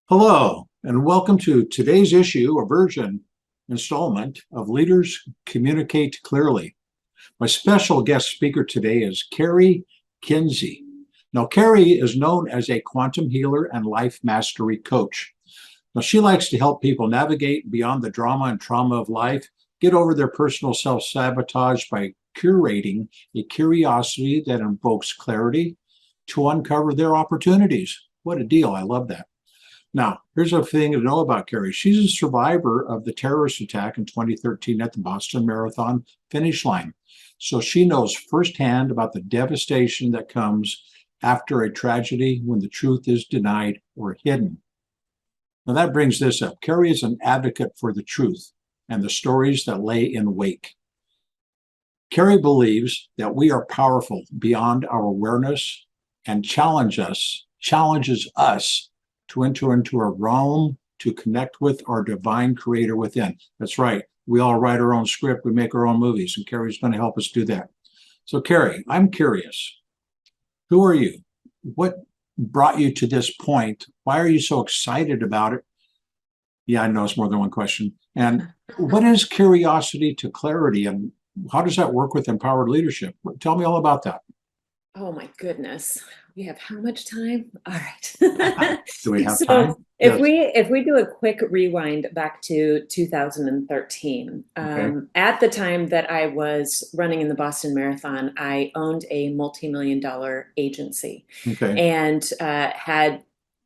Hello, and welcome to today's issue or version installment of Leaders Communicate Clearly. My special guest speaker today is Cari Kenzie. Now, Cari is known as a quantum healer and life mastery coach. Now, she likes to help people navigate beyond the drama and trauma of life, get over their personal self-sabotage by curating a curiosity that invokes clarity to uncover their opportunities. What a deal. I love that. Now, here's a thing to know about Cari. She's a survivor of the terrorist attack in 2013 at the Boston Marathon finish line. So she knows firsthand about the devastation that comes after a tragedy when the truth is denied or hidden. Now, that brings this up. Cari is an advocate for the truth and the stories that lay in wake. Cari believes that we are powerful beyond our awareness and challenges us to enter into a realm to connect with our divine creator within. That's right. We all write our own script. We make our own movies, and Cari's going to help us do that. So, Cari, I'm curious. Who are you? What brought you to this point? Why are you so excited about it? Yeah, I know it's more than one question. And what is curiosity to clarity, and how does that work with empowered leadership? Tell me all about that. Oh my goodness. We have how much time? All right. Do we have time? So Yes. if we do a quick rewind back to 2013, Okay. at the time that I was running in the Boston Marathon, I owned a multi-million-dollar agency Okay. and had,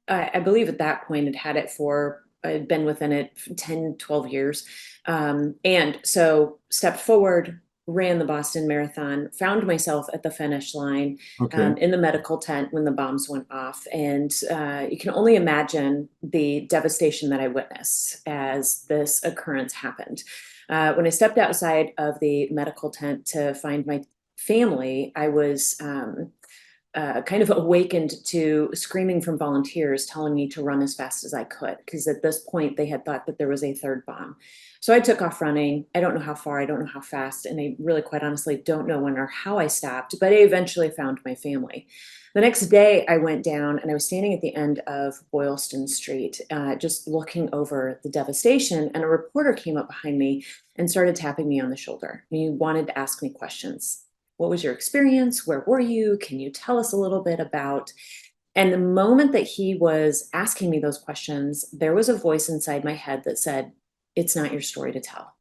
I believe at that point, had it for, I'd been within it 10, 12 years. And so stepped forward, ran the Boston Marathon, found myself at the finish line Okay. in the medical tent when the bombs went off. And you can only imagine the devastation that I witnessed as this occurrence happened. When I stepped outside of the medical tent to find my family, I was kind of awakened to screaming from volunteers telling me to run as fast as I could, because at this point they had thought that there was a third bomb. So I took off running. I don't know how far, I don't know how fast, and I really quite honestly don't know when or how I stopped, but I eventually found my family. The next day I went down and I was standing at the end of Boylston Street, just looking over the devastation, and a reporter came up behind me and started tapping me on the shoulder. He wanted to ask me questions. What was your experience? Where were you? Can you tell us a little bit about? And the moment that he was asking me those questions, there was a voice inside my head that said, "It's not your story to tell."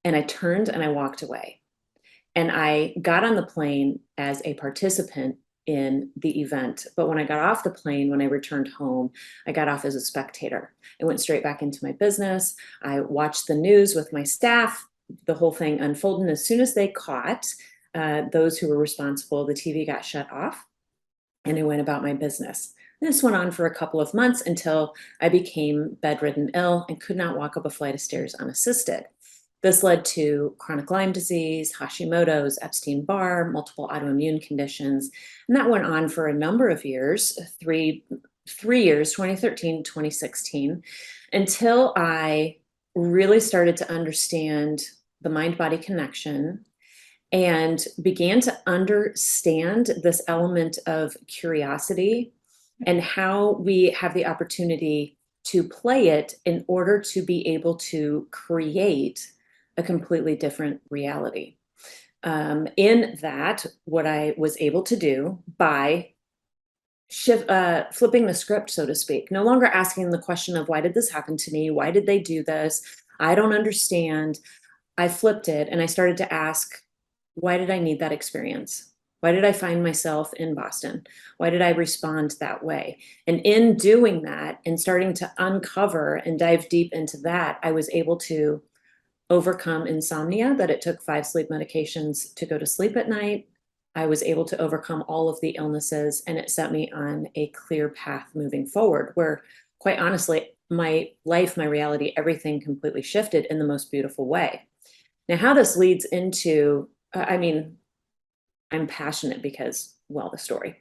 And I turned and I walked away. And I got on the plane as a participant in the event. But when I got off the plane, when I returned home, I got off as a spectator. I went straight back into my business. I watched the news with my staff, the whole thing unfolded. And as soon as they caught those who were responsible, the TV got shut off and I went about my business. This went on for a couple of months until I became bedridden ill and could not walk up a flight of stairs unassisted. This led to chronic Lyme disease, Hashimoto's, Epstein-Barr, multiple autoimmune conditions. And that went on for a number of years, three years, 2013, 2016, until I really started to understand the mind-body connection and began to understand this element of curiosity and how we have the opportunity to play it in order to be able to create a completely different reality. In that, what I was able to do by flipping the script, so to speak, no longer asking the question of why did this happen to me? Why did they do this? I don't understand. I flipped it and I started to ask, why did I need that experience? Why did I find myself in Boston? Why did I respond that way? And in doing that and starting to uncover and dive deep into that, I was able to overcome insomnia, that it took 5 sleep medications to go to sleep at night. I was able to overcome all of the illnesses, and it set me on a clear path moving forward, where quite honestly, my life, my reality, everything completely shifted in the most beautiful way. Now, how this leads into, I'm passionate because, well, the story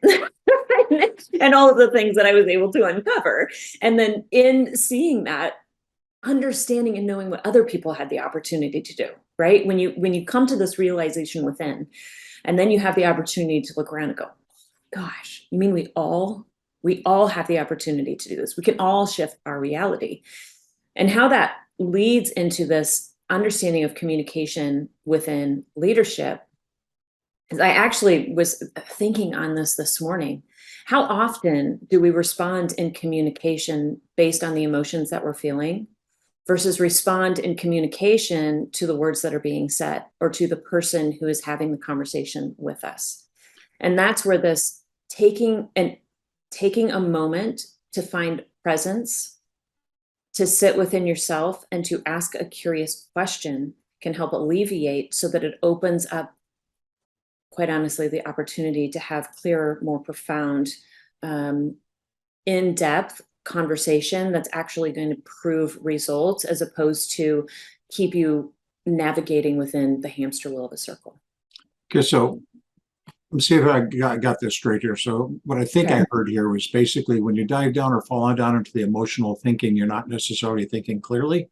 and all of the things that I was able to uncover. And then in seeing that, understanding and knowing what other people had the opportunity to do, right? When you come to this realization within, and then you have the opportunity to look around and go, gosh, you mean we all We all have the opportunity to do this. We can all shift our reality. And how that leads into this understanding of communication within leadership is I actually was thinking on this morning. How often do we respond in communication based on the emotions that we're feeling versus respond in communication to the words that are being said or to the person who is having the conversation with us? And that's where this taking a moment to find presence, to sit within yourself and to ask a curious question can help alleviate, so that it opens up, quite honestly, the opportunity to have clearer, more profound, in-depth conversation that's actually going to prove results, as opposed to keep you navigating within the hamster wheel of a circle. Okay, so let's see if I got this straight here. So what I think Okay. I heard here was basically when you dive down or fall down into the emotional thinking, you're not necessarily thinking clearly.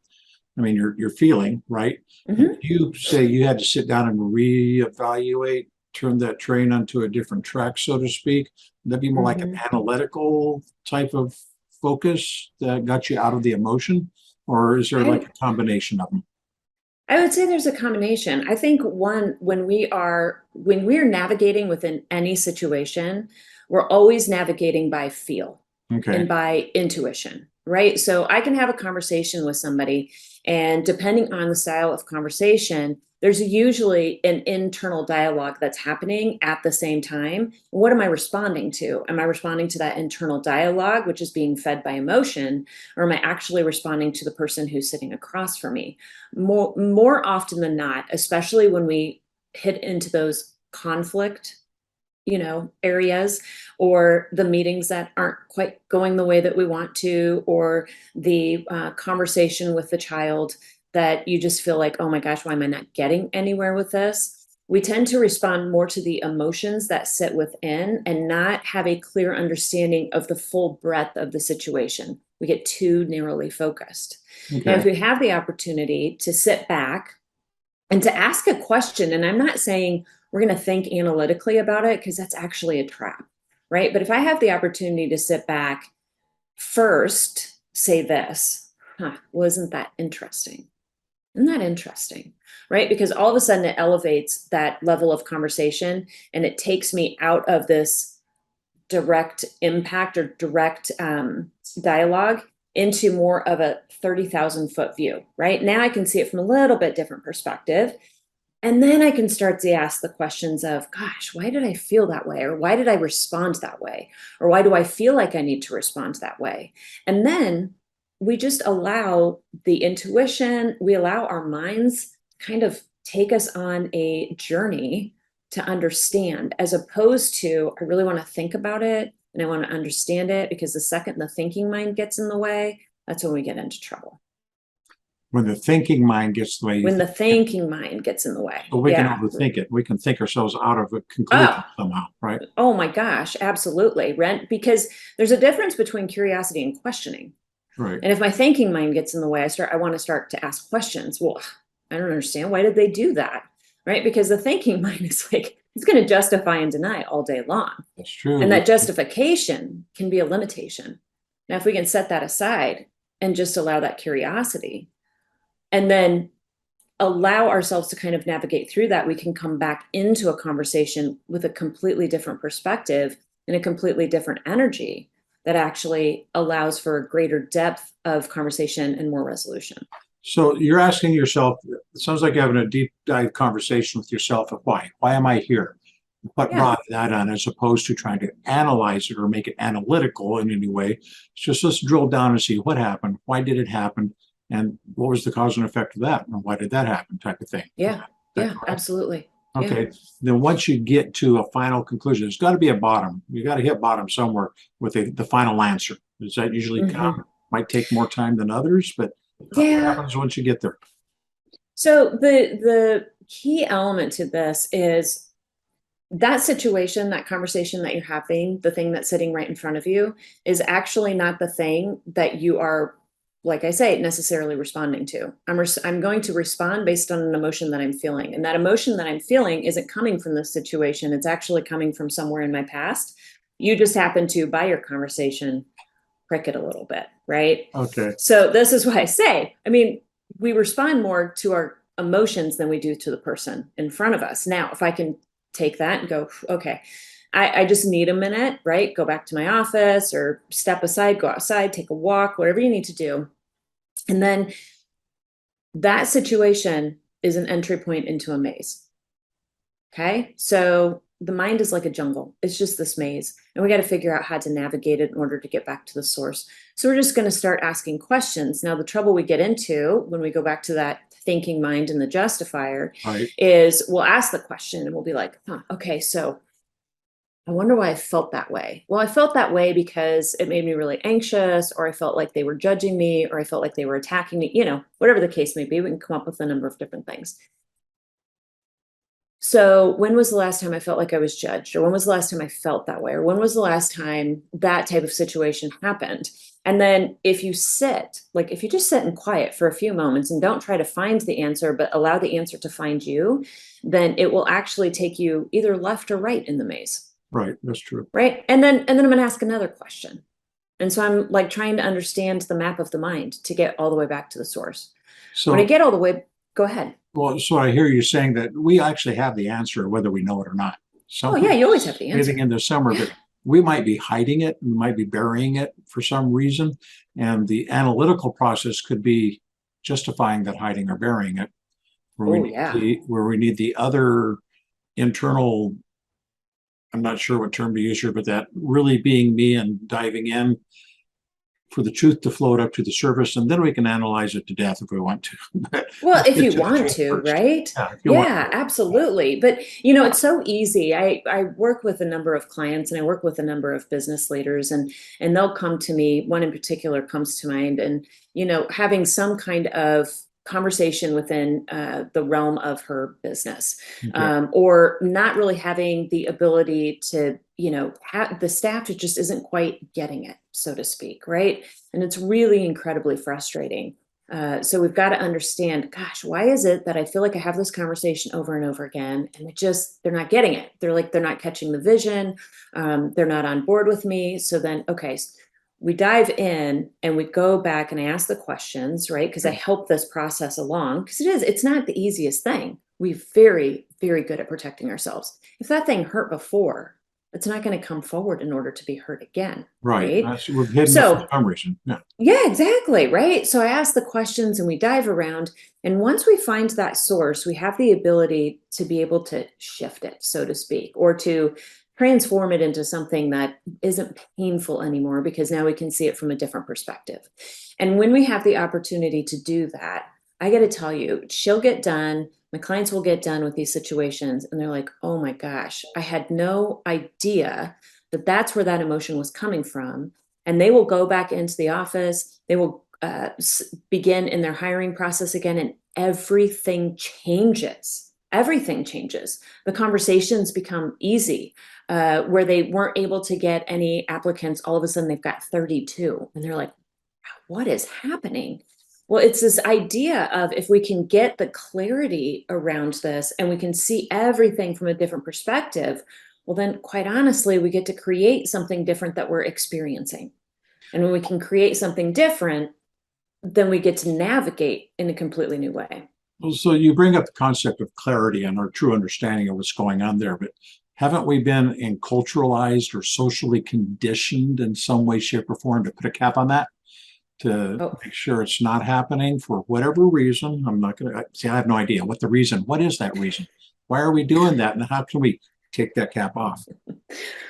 I mean, you're feeling, right? And Mhm. you say you had to sit down and reevaluate, turn that train onto a different track, so to speak. Would that be more like an Mhm. analytical type of focus that got you out of the emotion? Or is there like I a combination of them? I would say there's a combination. I think one, when we're navigating within any situation, we're always navigating by feel Okay. and by intuition, right? So I can have a conversation with somebody, and depending on the style of conversation, there's usually an internal dialogue that's happening at the same time. What am I responding to? Am I responding to that internal dialogue, which is being fed by emotion, or am I actually responding to the person who's sitting across from me? More often than not, especially when we hit into those conflict, areas, or the meetings that aren't quite going the way that we want to, or the conversation with the child that you just feel like, oh my gosh, why am I not getting anywhere with this? We tend to respond more to the emotions that sit within and not have a clear understanding of the full breadth of the situation. We get too narrowly focused. Now, if Okay. we have the opportunity to sit back and to ask a question, and I'm not saying we're going to think analytically about it, because that's actually a trap, right? But if I have the opportunity to sit back, first say this, well, isn't that interesting? Isn't that interesting? Right? Because all of a sudden it elevates that level of conversation, and it takes me out of this direct impact or direct dialogue into more of a 30,000-foot view, right? Now I can see it from a little bit different perspective. And then I can start to ask the questions of, gosh, why did I feel that way? Or why did I respond that way? Or why do I feel like I need to respond that way? And then we just allow the intuition, we allow our minds kind of take us on a journey to understand, as opposed to, I really want to think about it and I want to understand it, because the second the thinking mind gets in the way, that's when we get into trouble. When the thinking mind gets the way you When the think, thinking mind gets in the way. but we can Yeah. overthink it. We can think ourselves out of a conclusion Oh, somehow, right? oh my gosh, absolutely. Rent, because there's a difference between curiosity and questioning. Right. And if my thinking mind gets in the way, I want to start to ask questions. Well, I don't understand. Why did they do that? Right? Because the thinking mind is like, it's going to justify and deny all day long. That's true. And that justification can be a limitation. Now, if we can set that aside and just allow that curiosity, and then allow ourselves to kind of navigate through that, we can come back into a conversation with a completely different perspective and a completely different energy that actually allows for a greater depth of conversation and more resolution. So you're asking yourself, it sounds like you're having a deep dive conversation with yourself of why. Why am I here? What Yeah. brought that on, as opposed to trying to analyze it or make it analytical in any way. It's just let's drill down and see what happened, why did it happen, and what was the cause and effect of that, and why did that happen, type of thing. Is Yeah. that Yeah. correct? Absolutely. Yeah. Okay. Then once you get to a final conclusion, there's got to be a bottom. You got to hit bottom somewhere with the final answer. Does that usually Mhm. come? Might take more time than others, but what Yeah. happens once you get there? So the key element to this is that situation, that conversation that you're having, the thing that's sitting right in front of you, is actually not the thing that you are, like I say, necessarily responding to. I'm going to respond based on an emotion that I'm feeling. And that emotion that I'm feeling isn't coming from this situation. It's actually coming from somewhere in my past You just happen to, by your conversation, prick it a little bit, right? Okay. So this is why I say, I mean, we respond more to our emotions than we do to the person in front of us. Now, if I can take that and go, okay, I just need a minute, right? Go back to my office or step aside, go outside, take a walk, whatever you need to do. And then that situation is an entry point into a maze. Okay. So the mind is like a jungle. It's just this maze. And we got to figure out how to navigate it in order to get back to the source. So we're just going to start asking questions. Now, the trouble we get into when we go back to that thinking mind and the justifier Right. is we'll ask the question and we'll be like, okay, so I wonder why I felt that way. Well, I felt that way because it made me really anxious, or I felt like they were judging me, or I felt like they were attacking me, whatever the case may be. We can come up with a number of different things. So when was the last time I felt like I was judged? Or when was the last time I felt that way? Or when was the last time that type of situation happened? And then if you just sit in quiet for a few moments and don't try to find the answer, but allow the answer to find you, then it will actually take you either left or right in the maze. Right. That's true. Right. And then I'm going to ask another question. And so I'm like trying to understand the map of the mind to get all the way back to the source. When I So, get all the way, go ahead. well, so I hear you saying that we actually have the answer, whether we know it or not. Oh, yeah, Something you always have the breathing answer. into summer, but we might be hiding it, we might be burying it for some reason. And the analytical process could be justifying that hiding or burying it, Oh, yeah. where we need the other internal, I'm not sure what term to use here, but that really being me and diving in for the truth to float up to the surface, and then we can analyze it to death if we want to. But Well, let's if get you to the want truth to, first. right? Yeah, if you want Yeah, to. absolutely. But it's so easy. I work with a number of clients and I work with a number of business leaders, and they'll come to me. One in particular comes to mind, and having some kind of conversation within the realm of her business, Okay. or not really having the ability to, have the staff just isn't quite getting it, so to speak, right? And it's really incredibly frustrating. So we've got to understand, gosh, why is it that I feel like I have this conversation over and over again, and they're not getting it. They're not catching the vision. They're not on board with me. So then, okay, we dive in and we go back and I ask the questions, right? Because I Okay. help this process along, because it's not the easiest thing. We're very, very good at protecting ourselves. If that thing hurt before, it's not going to come forward in order to be hurt again, Right. right? That's, we've hidden it for So some reason. Yeah. yeah, exactly. Right. So I ask the questions and we dive around. And once we find that source, we have the ability to be able to shift it, so to speak, or to transform it into something that isn't painful anymore, because now we can see it from a different perspective. And when we have the opportunity to do that, I got to tell you, she'll get done. My clients will get done with these situations. And they're like, oh my gosh, I had no idea that that's where that emotion was coming from, and they will go back into the office. They will begin in their hiring process again, and everything changes. Everything changes. The conversations become easy. Where they weren't able to get any applicants, all of a sudden they've got 32, and they're like, what is happening? Well, it's this idea of, if we can get the clarity around this and we can see everything from a different perspective, well, then quite honestly, we get to create something different that we're experiencing. And when we can create something different, then we get to navigate in a completely new way. Well, so you bring up the concept of clarity and our true understanding of what's going on there, but haven't we been enculturalized or socially conditioned in some way, shape, or form to put a cap on that? To Oh, make sure it's not happening for whatever reason. I'm not going to say I have no idea what the reason. What is that reason? Why are we doing that? And how can we take that cap off?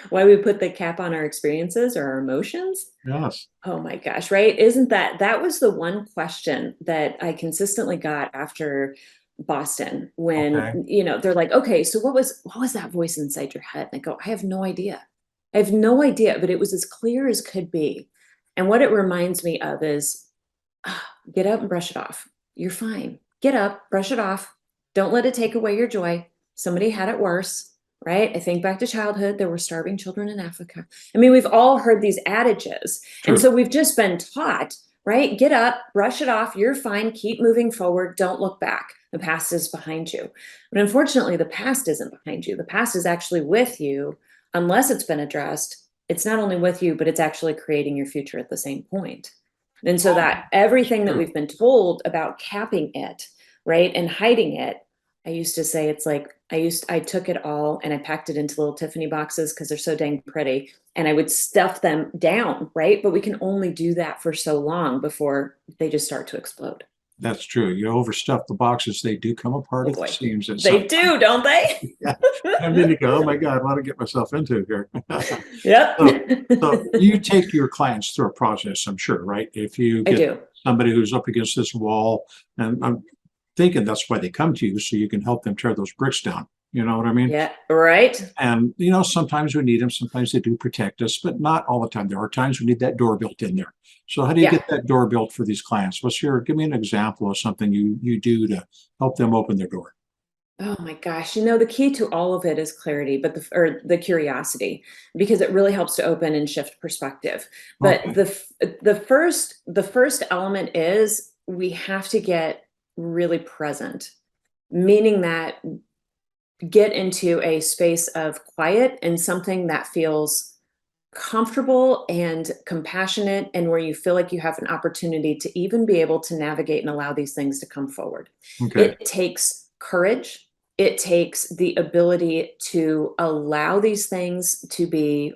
why we put the cap on our experiences or our emotions? Yes. Oh my gosh, right? Isn't that was the one question that I consistently got after Boston, when, Okay. they're like, okay, so what was that voice inside your head? And I go, I have no idea. I have no idea, but it was as clear as could be. And what it reminds me of is, get up and brush it off. You're fine. Get up, brush it off. Don't let it take away your joy. Somebody had it worse, right? I think back to childhood. There were starving children in Africa. I mean, we've all heard these adages. And True. so we've just been taught, right? Get up, brush it off. You're fine. Keep moving forward. Don't look back. The past is behind you. But unfortunately, the past isn't behind you. The past is actually with you, unless it's been addressed it's not only with you, but it's actually creating your future at the same point. And so Oh, that everything that true. we've been told about capping it, right, and hiding it, I used to say it's like I took it all and I packed it into little Tiffany boxes because they're so dang pretty, and I would stuff them down, right? But we can only do that for so long before they just start to explode. That's true. You overstuff the boxes, they do come apart Oh at the boy, seams at some they do, don't they? yeah. And then you go, oh my God, what do I get myself into here? Yep. So, so you take your clients through a process, I'm sure, right? If you I get do. somebody who's up against this wall, and I'm thinking that's why they come to you, so you can help them tear those bricks down. You know what I mean? Yeah, right. And sometimes we need them, sometimes they do protect us, but not all the time. There are times we need that door built in there. So how do you Yeah. get that door built for these clients? Give me an example of something you do to help them open their door. Oh my gosh, the key to all of it is clarity, but the curiosity, because it really helps to open and shift perspective. But Okay. the first element is we have to get really present, meaning that get into a space of quiet and something that feels comfortable and compassionate, and where you feel like you have an opportunity to even be able to navigate and allow these things to come forward. Okay. It takes courage. It takes the ability to allow these things to be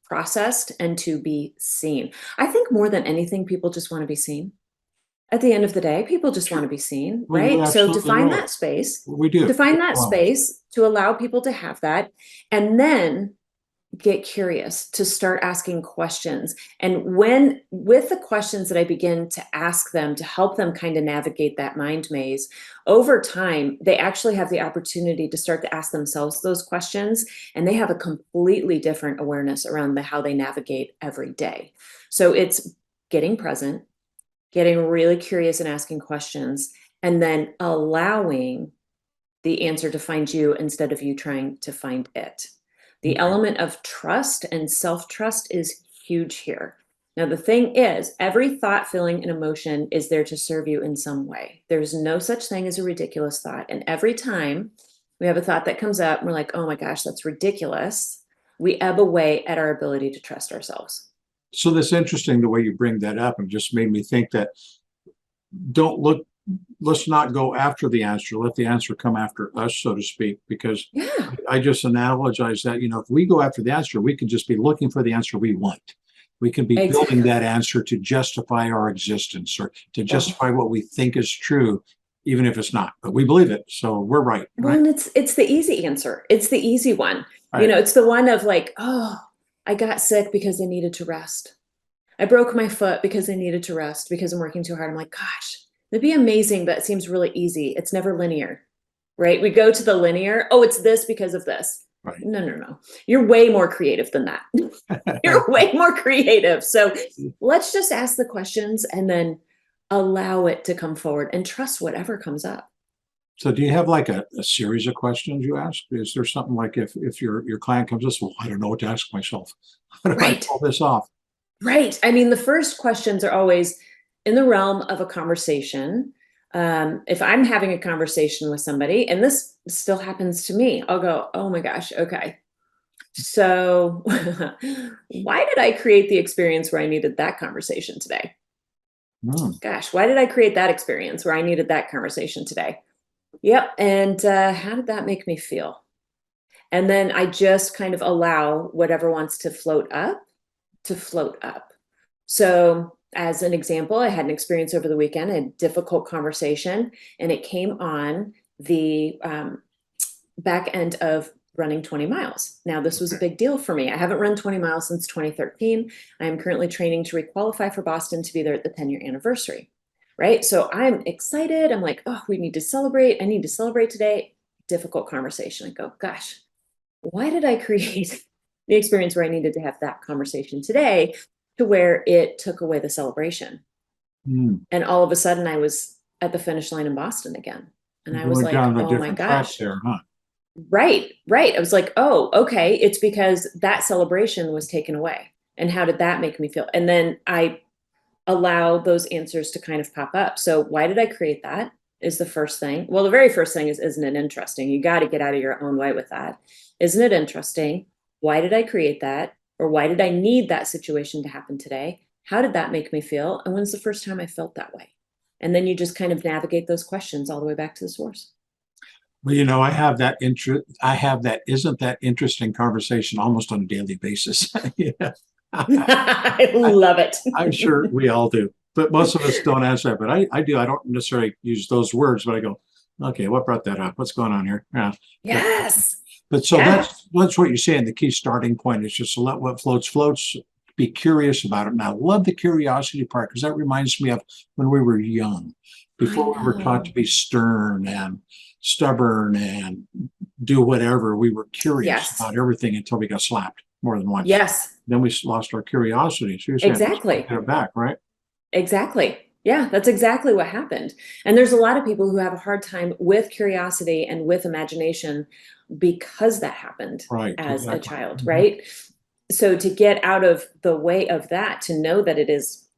processed and to be seen. I think more than anything, people just want to be seen. At the end of the day, people just want to be seen, Well, you're right? So absolutely define right. that space, We do. define that Well, space to allow people to have that, and then get curious, to start asking questions. And when, with the questions that I begin to ask them to help them kind of navigate that mind maze, over time, they actually have the opportunity to start to ask themselves those questions. And they have a completely different awareness around how they navigate every day. So it's getting present, getting really curious and asking questions, and then allowing the answer to find you instead of you trying to find it. The okay. element of trust and self trust is huge here. Now, the thing is, every thought, feeling, and emotion is there to serve you in some way. There's no such thing as a ridiculous thought. And every time we have a thought that comes up, and we're like, oh my gosh, that's ridiculous, we ebb away at our ability to trust ourselves. So that's interesting the way you bring that up, and just made me think that don't look let's not go after the answer. Let the answer come after us, so to speak, because Yeah, I just analogize that, if we go after the answer, we can just be looking for the answer we want. We can be building exactly. that answer to justify our existence or to Oh, justify what we think is true, even if it's not, but we believe it. So we're right, well, right? and it's the easy answer. It's the easy one. Right. It's the one of like, oh, I got sick because I needed to rest. I broke my foot because I needed to rest because I'm working too hard. I'm like, gosh, it'd be amazing, but it seems really easy. It's never linear, right? We go to the linear. Oh, it's this because of this. Right. No, no, no. You're way more creative than that. You're way more creative. So let's just ask the questions and then allow it to come forward and trust whatever comes up. So do you have like a series of questions you ask? Is there something like if your client comes to us, well, I don't know what to ask myself. How do I Right. pull this off? Right. I mean, the first questions are always in the realm of a conversation. If I'm having a conversation with somebody, and this still happens to me, I'll go, oh my gosh, okay. So, why did I create the experience where I needed that conversation today? Hmm. Gosh, why did I create that experience where I needed that conversation today? Yep. And how did that make me feel? And then I just kind of allow whatever wants to float up to float up. So, as an example, I had an experience over the weekend, a difficult conversation, and it came on the back end of running 20 miles. Now, this was a Okay. big deal for me. I haven't run 20 miles since 2013. I am currently training to requalify for Boston to be there at the 10-year anniversary. Right. So I'm excited. I'm like, oh, we need to celebrate. I need to celebrate today. Difficult conversation. I go, gosh, why did I create the experience where I needed to have that conversation today to where it took away the celebration? Hmm. And all of a sudden I was at the finish line in Boston again. And I was Going like, down a oh my different track gosh. there, huh? Right, right. I was like, oh, okay. It's because that celebration was taken away. And how did that make me feel? And then I allow those answers to kind of pop up. So why did I create that? Is the first thing. Well, the very first thing is, isn't it interesting? You got to get out of your own way with that. Isn't it interesting? Why did I create that? Or why did I need that situation to happen today? How did that make me feel? And when's the first time I felt that way? And then you just kind of navigate those questions all the way back to the source. Well, you know, I have that interest. I have that isn't that interesting conversation almost on a daily basis. Yeah. I I, love it. I'm sure we all do, but most of us don't answer that. But I do. I don't necessarily use those words, but I go, okay, what brought that up? What's going on here? Yeah. Yes. But so Yeah. that's what you're saying. The key starting point is just to let what floats floats. Be curious about it. And I love the curiosity part because that reminds me of when we were young, I before we were taught to know. be stern and stubborn and do whatever. We were curious Yes. about everything until we got slapped more than once. Yes. Then we lost our curiosity. So you're saying let's Exactly. get it back, right? Exactly. Yeah, that's exactly what happened. And there's a lot of people who have a hard time with curiosity and with imagination because that happened Right. as a Exactly. child, Mhm. right? So to get out of the way of that, to know that it is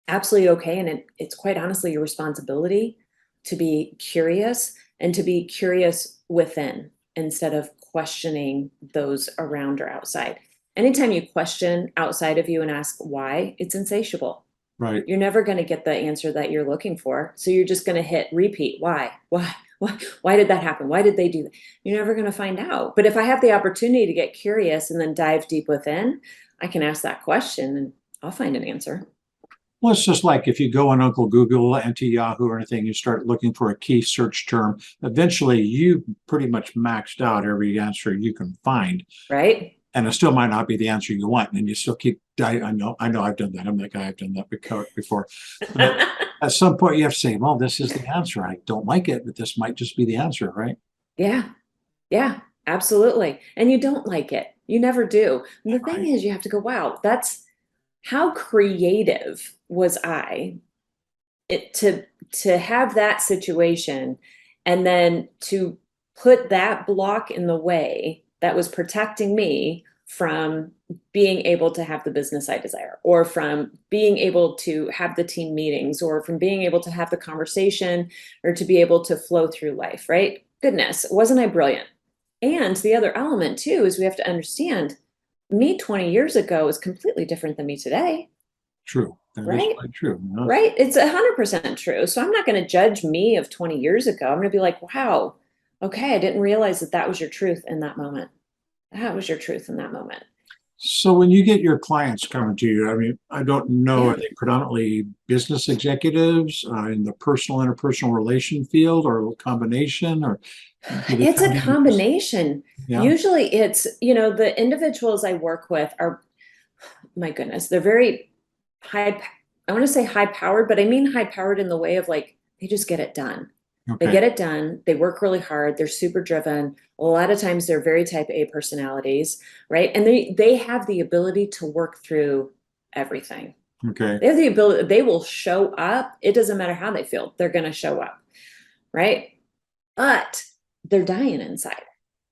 absolutely okay and it's quite honestly your responsibility to be curious and to be curious within instead of questioning those around or outside. Anytime you question outside of you and ask why, it's insatiable. Right. You're never going to get the answer that you're looking for. So you're just going to hit repeat. Why did that happen? Why did they do that? You're never going to find out. But if I have the opportunity to get curious and then dive deep within, I can ask that question and I'll find an answer. Well, it's just like if you go on Uncle Google, Auntie Yahoo, or anything, you start looking for a key search term. Eventually, you pretty much maxed out every answer you can find, Right? and it still might not be the answer you want, and you still keep. I know, I've done that. I'm that guy. I've done that before. But at some point, you have to say, "Well, this is the answer. I don't like it, but this might just be the answer, right?" Yeah. Yeah, absolutely. And you don't like it. You never do. And the thing Right. is, you have to go, wow, that's how creative was I it to have that situation and then to put that block in the way that was protecting me from being able to have the business I desire or from being able to have the team meetings or from being able to have the conversation or to be able to flow through life, right? Goodness, wasn't I brilliant? And the other element too is we have to understand me 20 years ago is completely different than me today, True. That is right? quite true. You know? Right? It's 100% true. So I'm not going to judge me of 20 years ago. I'm going to be like, wow, okay, I didn't realize that that was your truth in that moment. That was your truth in that moment. So when you get your clients coming to you, I mean, I don't know, are Yeah. they predominantly business executives in the personal interpersonal relation field or a combination or do they It's come a to you because, combination. yeah, Usually it's, you know, the individuals I work with are, my goodness, they're very high, I want to say high powered, but I mean high powered in the way of like, they just get it done. They okay, get it done. They work really hard. They're super driven. A lot of times they're very type A personalities, right? And they have the ability to work through everything. okay, They have the ability, they will show up. It doesn't matter how they feel, they're going to show up, right? But they're dying inside.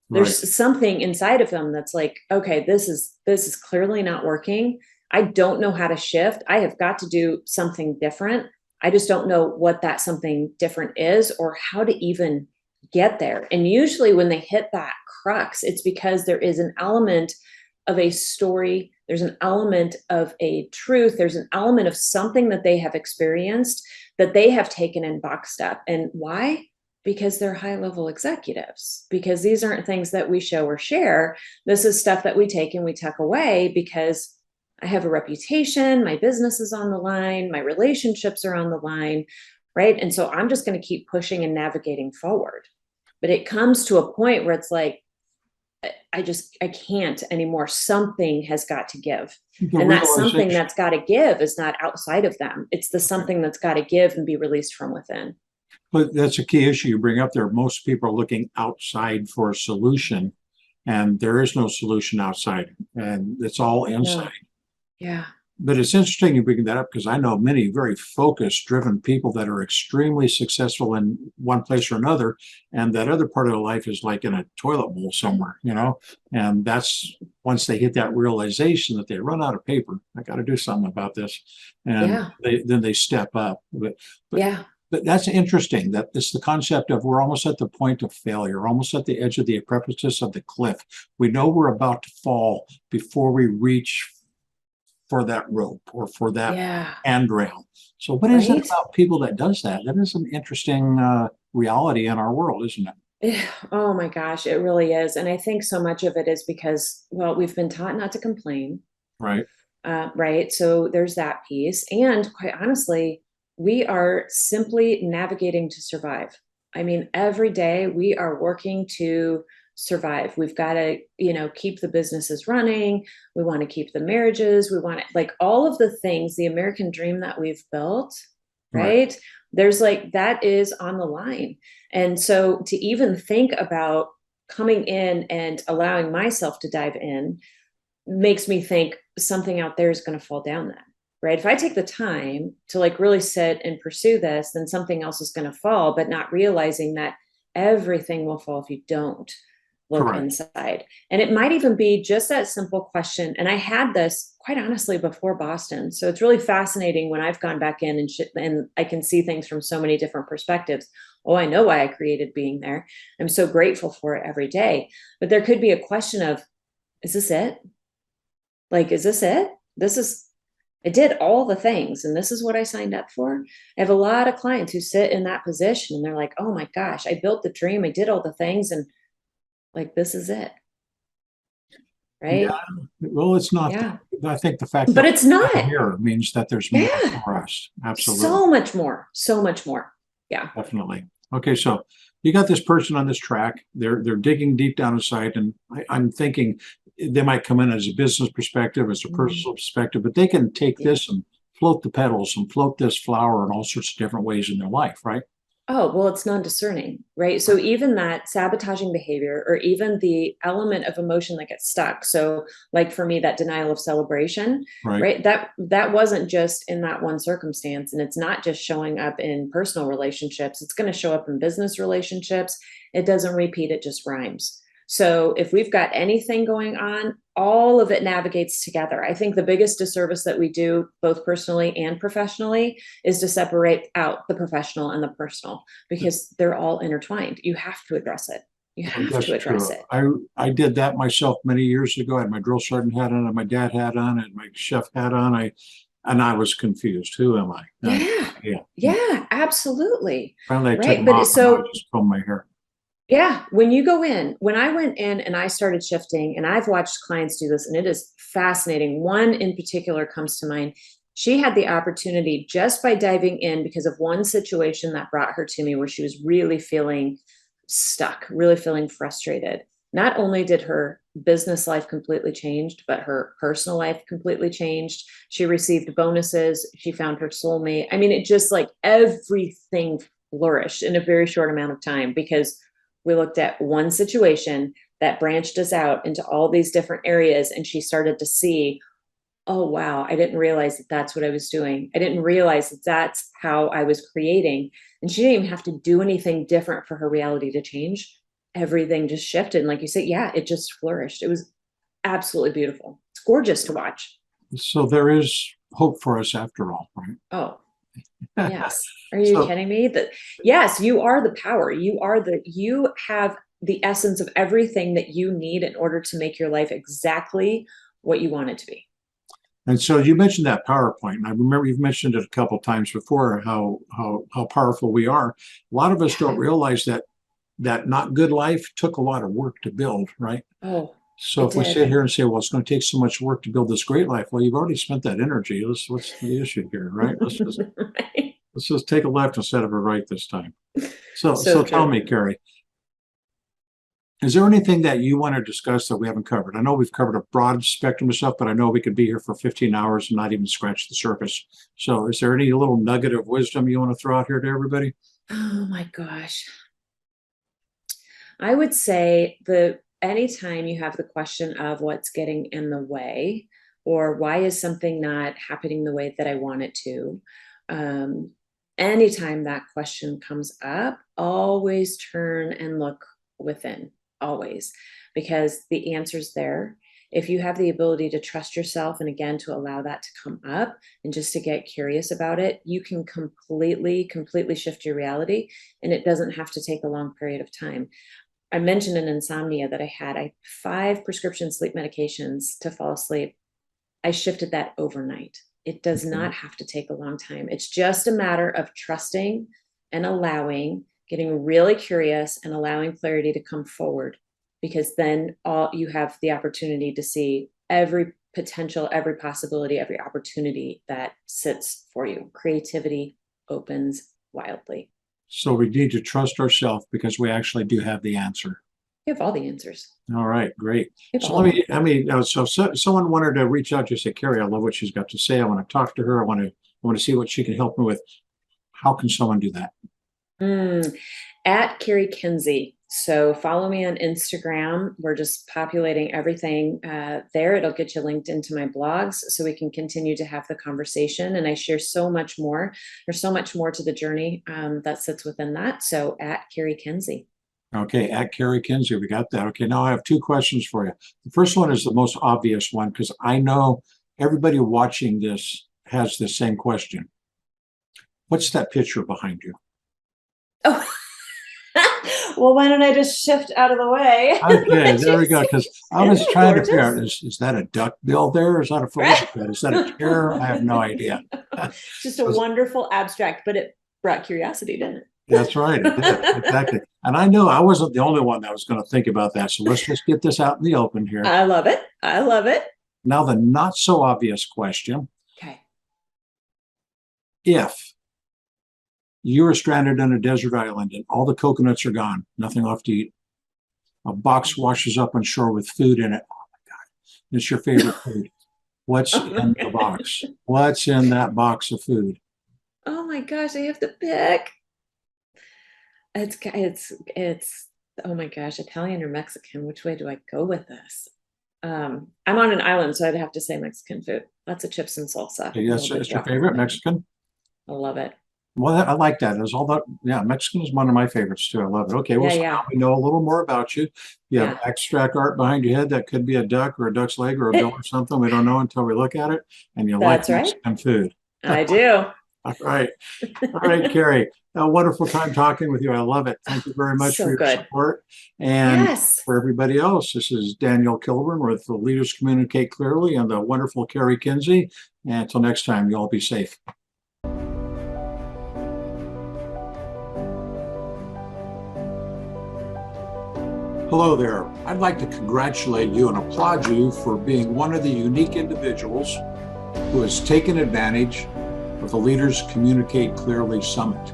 right, There's something inside of them that's like, okay, this is clearly not working. I don't know how to shift. I have got to do something different. I just don't know what that something different is or how to even get there. And usually when they hit that crux, it's because there is an element of a story, there's an element of a truth, there's an element of something that they have experienced that they have taken and boxed up. And why? Because they're high level executives, because these aren't things that we show or share. This is stuff that we take and we tuck away because I have a reputation, my business is on the line, my relationships are on the line, right? And so I'm just going to keep pushing and navigating forward. But it comes to a point where it's like, I can't anymore. Something has got to give. the And that something realization, that's got to give is not outside of them. It's the okay. something that's got to give and be released from within. But that's a key issue you bring up there. Most people are looking outside for a solution, and there is no solution outside, and it's all inside. No. Yeah. But it's interesting you bring that up because I know many very focused, driven people that are extremely successful in one place or another, and that other part of their life is like in a toilet bowl somewhere, you know. And that's once they hit that realization that they run out of paper, I got to do something about this, and Yeah. then they step up. But Yeah. But that's interesting. That it's the concept of we're almost at the point of failure, almost at the edge of the precipice of the cliff. We know we're about to fall before we reach for that rope or for that Yeah. handrail. So what is it Right? about people that does that? That is an interesting reality in our world, isn't it? Yeah. Oh my gosh, it really is. And I think so much of it is because, well, we've been taught not to complain, Right. right? So there's that piece. And quite honestly, we are simply navigating to survive. I mean, every day we are working to survive. We've got to, keep the businesses running. We want to keep the marriages. We want to, like, all of the things, the American dream that we've built, Right. right? There's like, that is on the line. And so to even think about coming in and allowing myself to dive in makes me think something out there is going to fall down then, right? If I take the time to like really sit and pursue this, then something else is going to fall, but not realizing that everything will fall if you don't look Correct. inside. And it might even be just that simple question. And I had this quite honestly before Boston. So it's really fascinating when I've gone back in and I can see things from so many different perspectives. Oh, I know why I created being there. I'm so grateful for it every day. But there could be a question of, is this it? Like, is this it? I did all the things and this is what I signed up for. I have a lot of clients who sit in that position and they're like, oh my gosh, I built the dream. I did all the things and like, this is it. Yeah. Right. Well, it's not. Yeah. I think the fact But that it's we're not. here means that there's more Yeah. for us. Absolutely. So much more. So much more. Yeah. Definitely. Okay, so you got this person on this track. They're digging deep down inside, and I'm thinking they might come in as a business perspective, as a Mhm. personal perspective, but they can take Yeah. this and float the petals and float this flower in all sorts of different ways in their life, right? Oh, well, it's non-discerning, right? So even that sabotaging behavior or even the element of emotion that gets stuck. So like for me, that denial of celebration, Right. right? That wasn't just in that one circumstance. And it's not just showing up in personal relationships. It's going to show up in business relationships. It doesn't repeat, it just rhymes. So if we've got anything going on, all of it navigates together. I think the biggest disservice that we do, both personally and professionally, is to separate out the professional and the personal because they're all intertwined. You have to address it. You Well, have that's to address true. it. I did that myself many years ago. I had my drill sergeant hat on, and my dad hat on, and my chef hat on. I was confused. Who am I? Yeah. Yeah. Yeah, absolutely. Finally, I took Right. them But off, and I so, just comb my hair. yeah, when I went in and I started shifting, and I've watched clients do this, and it is fascinating. One in particular comes to mind. She had the opportunity just by diving in because of one situation that brought her to me where she was really feeling stuck, really feeling frustrated. Not only did her business life completely changed, but her personal life completely changed. She received bonuses. She found her soulmate. I mean, it just like everything flourished in a very short amount of time because we looked at one situation that branched us out into all these different areas. And she started to see, oh, wow, I didn't realize that that's what I was doing. I didn't realize that that's how I was creating. And she didn't even have to do anything different for her reality to change. Everything just shifted. And like you said, yeah, it just flourished. It was absolutely beautiful. It's gorgeous to watch. So there is hope for us after all, Oh, right? yes. Are you So kidding me? That yes, you are the power. You have the essence of everything that you need in order to make your life exactly what you want it to be. and so you mentioned that PowerPoint, and I remember you've mentioned it a couple times before how powerful we are. A lot of us don't Yeah. realize that not good life took a lot of work to build, right? Oh, So it if we sit did. here and say, well, it's going to take so much work to build this great life, well, you've already spent that energy. What's the issue here, right? Right. Let's just take a left instead of a right this time. So So tell true. me, Cari, is there anything that you want to discuss that we haven't covered? I know we've covered a broad spectrum of stuff, but I know we could be here for 15 hours and not even scratch the surface. So is there any little nugget of wisdom you want to throw out here to everybody? Oh my gosh. I would say the anytime you have the question of what's getting in the way or why is something not happening the way that I want it to, um, anytime that question comes up, always turn and look within, always, because the answer's there. If you have the ability to trust yourself, and again, to allow that to come up and just to get curious about it, you can completely shift your reality, and it doesn't have to take a long period of time. I mentioned an insomnia that I had 5 prescription sleep medications to fall asleep. I shifted that overnight. It does not have to take a long time. It's just a matter of trusting and allowing, getting really curious and allowing clarity to come forward, because then you have the opportunity to see every potential, every possibility, every opportunity that sits for you. Creativity opens wildly. So we need to trust ourselves because we actually do have the answer. You have all the answers. All right, great. You have So all so someone wanted to reach out to you, say, Cari, I love what she's got to say. I want to talk to her. I want to see what she can help me with. How can someone do that? At Cari Kenzie. So follow me on Instagram. We're just populating everything there. It'll get you linked into my blogs so we can continue to have the conversation. And I share so much more. There's so much more to the journey that sits within that. So at Cari Kenzie. Okay, at Cari Kenzie, we got that. Okay, now I have 2 questions for you. The first one is the most obvious one because I know everybody watching this has the same question. What's that picture behind you? Oh, well, why don't I just shift out of the way? Okay, there we go. Because I was trying to figure out, is that a duck bill there? Is that a foot? Is that a chair? I have no idea. Just a wonderful abstract, but it brought curiosity, didn't it? That's right. It did. Exactly. And I know I wasn't the only one that was going to think about that. So let's just get this out in the open here. I love it. I love it. Now, the not so obvious question. Okay. If you are stranded on a desert island and all the coconuts are gone, nothing left to eat, a box washes up on shore with food in it. Oh my God. It's your favorite food. What's in the box? What's in that box of food? Oh my gosh, I have to pick. It's oh my gosh, Italian or Mexican? Which way do I go with this? I'm on an island, so I'd have to say Mexican food. Lots of chips and salsa. Yes, it's your favorite Mexican. I love it. Well, I like that. There's all that. Yeah, Mexican is one of my favorites too. I love it. Okay, well, so now we know a little more about you. You have abstract art behind your head that could be a duck or a duck's leg or a bill or something. We don't know until we look at it. And you like Mexican food. I do. All right. All right, Cari. A wonderful time talking with you. I love it. Thank you very much for your support. And for everybody else, this is Daniel Kilburn with the Leaders Communicate Clearly and the wonderful Cari Kenzie. And until next time, you all be safe. Hello there. I'd like to congratulate you and applaud you for being one of the unique individuals who has taken advantage of the Leaders Communicate Clearly Summit.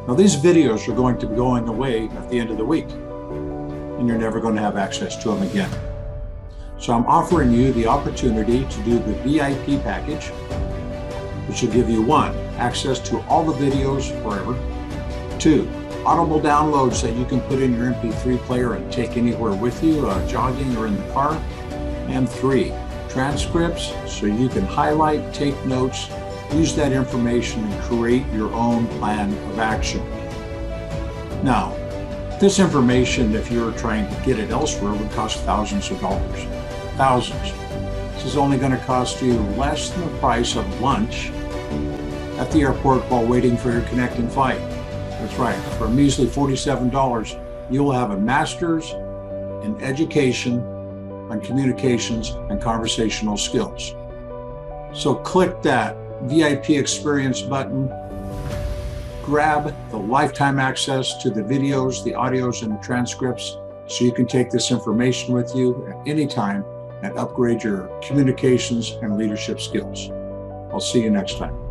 Now, these videos are going to be going away at the end of the week, and you're never going to have access to them again. So I'm offering you the opportunity to do the VIP package, which will give you 1, access to all the videos forever, 2, audible downloads that you can put in your MP3 player and take anywhere with you, jogging or in the car, and 3, transcripts so you can highlight, take notes, use that information and create your own plan of action. Now, this information, if you're trying to get it elsewhere, would cost thousands of dollars. Thousands. This is only going to cost you less than the price of lunch at the airport while waiting for your connecting flight. That's right. For a measly $47, you'll have a master's in education on communications and conversational skills. So click that VIP experience button, grab the lifetime access to the videos, the audios, and the transcripts so you can take this information with you at any time and upgrade your communications and leadership skills. I'll see you next time.